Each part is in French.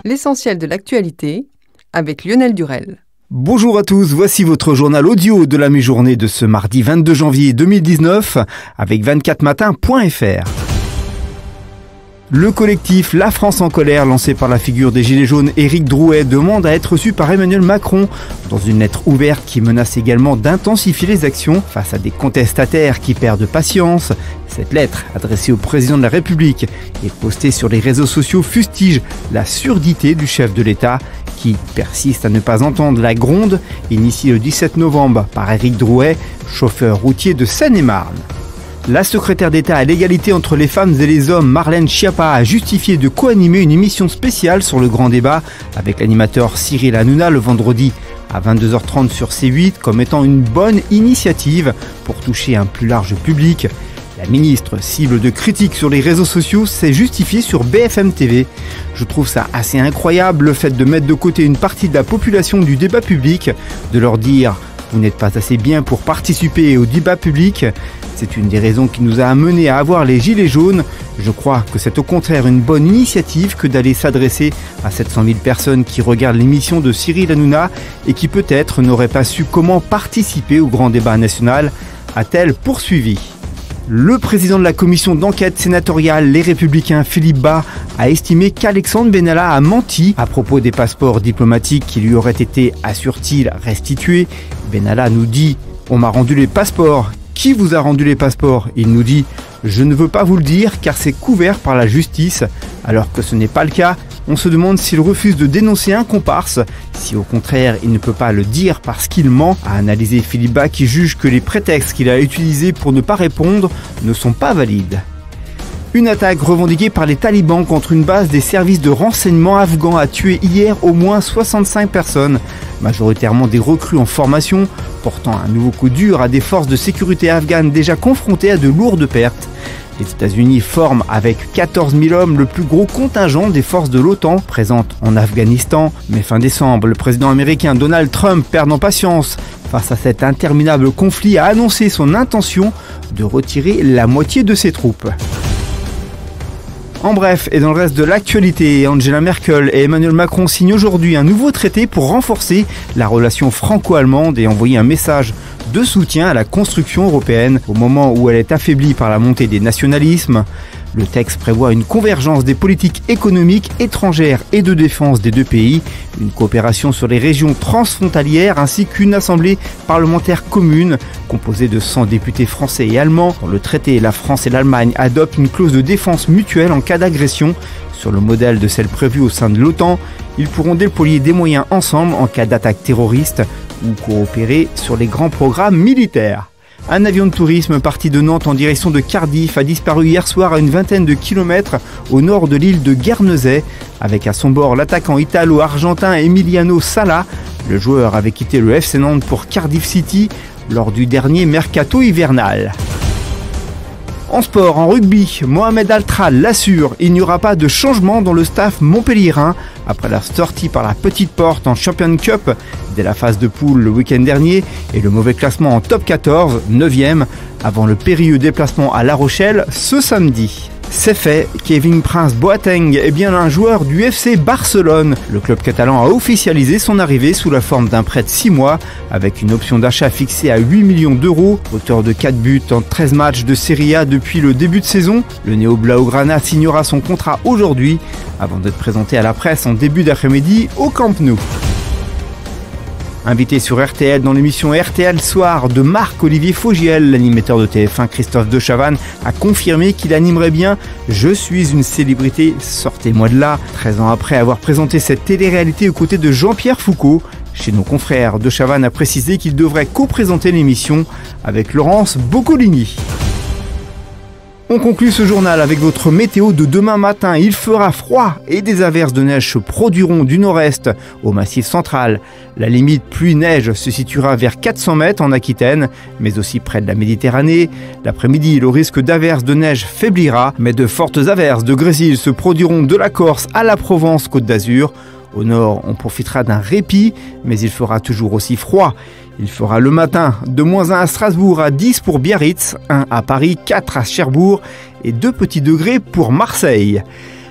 L'essentiel de l'actualité avec Lionel Durel. Bonjour à tous, voici votre journal audio de la mi-journée de ce mardi 22 janvier 2019 avec 24matin.fr. Le collectif La France en colère, lancé par la figure des Gilets jaunes Éric Drouet, demande à être reçu par Emmanuel Macron dans une lettre ouverte qui menace également d'intensifier les actions face à des contestataires qui perdent patience. Cette lettre, adressée au président de la République et postée sur les réseaux sociaux, fustige la surdité du chef de l'État qui persiste à ne pas entendre la gronde initiée le 17 novembre par Éric Drouet, chauffeur routier de Seine-et-Marne. La secrétaire d'État à l'égalité entre les femmes et les hommes, Marlène Schiappa, a justifié de co-animer une émission spéciale sur le grand débat avec l'animateur Cyril Hanouna le vendredi à 22h30 sur C8 comme étant une bonne initiative pour toucher un plus large public. La ministre, cible de critiques sur les réseaux sociaux, s'est justifiée sur BFM TV. Je trouve ça assez incroyable, le fait de mettre de côté une partie de la population du débat public, de leur dire « vous n'êtes pas assez bien pour participer au débat public ». C'est une des raisons qui nous a amenés à avoir les Gilets jaunes. Je crois que c'est au contraire une bonne initiative que d'aller s'adresser à 700 000 personnes qui regardent l'émission de Cyril Hanouna et qui peut-être n'auraient pas su comment participer au grand débat national, a-t-elle poursuivi. Le président de la commission d'enquête sénatoriale, les Républicains, Philippe Bas, a estimé qu'Alexandre Benalla a menti à propos des passeports diplomatiques qui lui auraient été, assure-t-il, restitués. Benalla nous dit « on m'a rendu les passeports ». Qui vous a rendu les passeports ? Il nous dit « je ne veux pas vous le dire car c'est couvert par la justice ». Alors que ce n'est pas le cas, on se demande s'il refuse de dénoncer un comparse, si au contraire il ne peut pas le dire parce qu'il ment, a analysé Philippe Bas qui juge que les prétextes qu'il a utilisés pour ne pas répondre ne sont pas valides. Une attaque revendiquée par les talibans contre une base des services de renseignement afghans a tué hier au moins 65 personnes, majoritairement des recrues en formation, portant un nouveau coup dur à des forces de sécurité afghanes déjà confrontées à de lourdes pertes. Les États-Unis forment avec 14 000 hommes le plus gros contingent des forces de l'OTAN présentes en Afghanistan. Mais fin décembre, le président américain Donald Trump, perdant patience face à cet interminable conflit, a annoncé son intention de retirer la moitié de ses troupes. En bref, et dans le reste de l'actualité, Angela Merkel et Emmanuel Macron signent aujourd'hui un nouveau traité pour renforcer la relation franco-allemande et envoyer un message de soutien à la construction européenne au moment où elle est affaiblie par la montée des nationalismes. Le texte prévoit une convergence des politiques économiques, étrangères et de défense des deux pays, une coopération sur les régions transfrontalières ainsi qu'une assemblée parlementaire commune composée de 100 députés français et allemands. Dans le traité, la France et l'Allemagne adoptent une clause de défense mutuelle en cas d'agression. Sur le modèle de celle prévue au sein de l'OTAN, ils pourront déployer des moyens ensemble en cas d'attaque terroriste ou coopérer sur les grands programmes militaires. Un avion de tourisme parti de Nantes en direction de Cardiff a disparu hier soir à une vingtaine de kilomètres au nord de l'île de Guernesey, avec à son bord l'attaquant italo-argentin Emiliano Sala. Le joueur avait quitté le FC Nantes pour Cardiff City lors du dernier mercato hivernal. En sport, en rugby, Mohamed Altral l'assure, il n'y aura pas de changement dans le staff montpelliérain après la sortie par la petite porte en Champions Cup dès la phase de poule le week-end dernier et le mauvais classement en top 14, 9e, avant le périlleux déplacement à La Rochelle ce samedi. C'est fait, Kevin Prince Boateng est bien un joueur du FC Barcelone. Le club catalan a officialisé son arrivée sous la forme d'un prêt de 6 mois avec une option d'achat fixée à 8 millions d'euros. Auteur de 4 buts en 13 matchs de Serie A depuis le début de saison, le néo-blaugrana signera son contrat aujourd'hui avant d'être présenté à la presse en début d'après-midi au Camp Nou. Invité sur RTL dans l'émission RTL Soir de Marc-Olivier Fogiel, l'animateur de TF1 Christophe de Chavannes a confirmé qu'il animerait bien « Je suis une célébrité, sortez-moi de là ». 13 ans après avoir présenté cette télé-réalité aux côtés de Jean-Pierre Foucault, chez nos confrères, de Chavannes a précisé qu'il devrait co-présenter l'émission avec Laurence Boccolini. On conclut ce journal avec votre météo de demain matin. Il fera froid et des averses de neige se produiront du nord-est au Massif central. La limite pluie-neige se situera vers 400 mètres en Aquitaine, mais aussi près de la Méditerranée. L'après-midi, le risque d'averses de neige faiblira, mais de fortes averses de grésil se produiront de la Corse à la Provence-Côte d'Azur. Au nord, on profitera d'un répit, mais il fera toujours aussi froid. Il fera le matin de -1 à Strasbourg, à 10 pour Biarritz, 1 à Paris, 4 à Cherbourg et 2 petits degrés pour Marseille.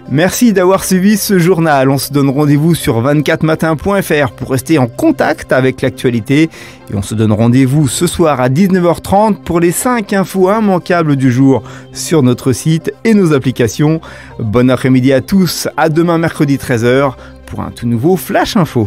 Merci d'avoir suivi ce journal. On se donne rendez-vous sur 24matin.fr pour rester en contact avec l'actualité. Et on se donne rendez-vous ce soir à 19h30 pour les 5 infos immanquables du jour sur notre site et nos applications. Bon après-midi à tous, à demain mercredi 13h pour un tout nouveau Flash Info.